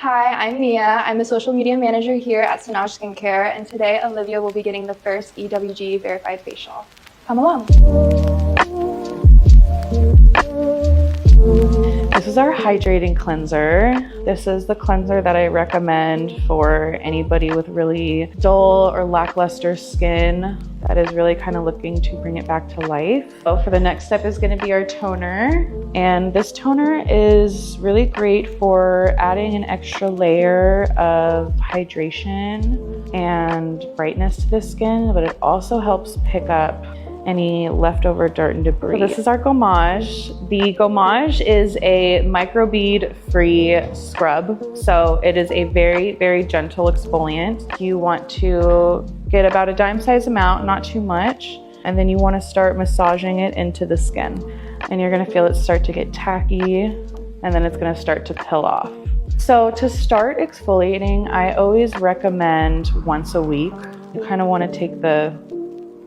Hi, I'm Mia. I'm a social media manager here at Sonage Skincare, and today Olivia will be getting the first EWG Verified facial. Come along. This is our Hydrating Cleanser. This is the cleanser that I recommend for anybody with really dull or lackluster skin that is really kind of looking to bring it back to life. So for the next step is going to be our toner. And this toner is really great for adding an extra layer of hydration and brightness to the skin, but it also helps pick up any leftover dirt and debris. So this is our Gommage. The Gommage is a microbead-free scrub. So it is a very, very gentle exfoliant. You want to get about a dime-sized amount, not too much, and then you want to start massaging it into the skin. And you're going to feel it start to get tacky, and then it's going to start to peel off. So to start exfoliating, I always recommend once a week. You kind of want to take the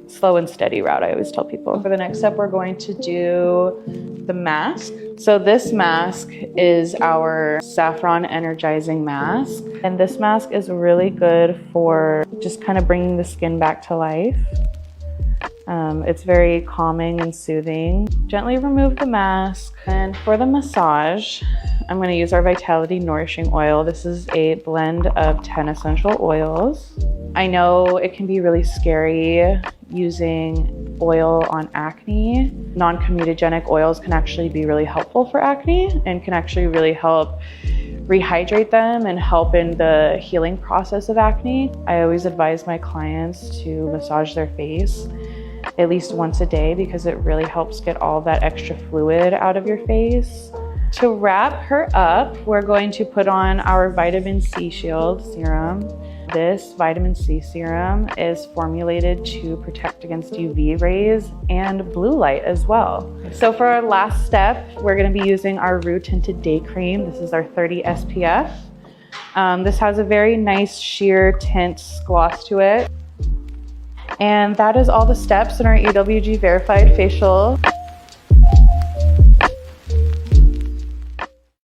slow and steady route, I always tell people. For the next step, we're going to do the mask. So this mask is our Saffron Energizing mask. And this mask is really good for just kind of bringing the skin back to life. It's very calming and soothing. Gently remove the mask. And for the massage, I'm going to use our Vitality Nourishing Oil. This is a blend of 10 essential oils. I know it can be really scary using oil on acne. Non-comedogenic oils can actually be really helpful for acne and can actually really help rehydrate them and help in the healing process of acne. I always advise my clients to massage their face at least once a day because it really helps get all that extra fluid out of your face. To wrap her up, we're going to put on our Vitamin C Shield Serum. This vitamin C serum is formulated to protect against UV rays and blue light as well. So for our last step, we're going to be using our Roux Tinted Day Crème. This is our 30 SPF. This has a very nice sheer tint gloss to it. And that is all the steps in our EWG Verified facial.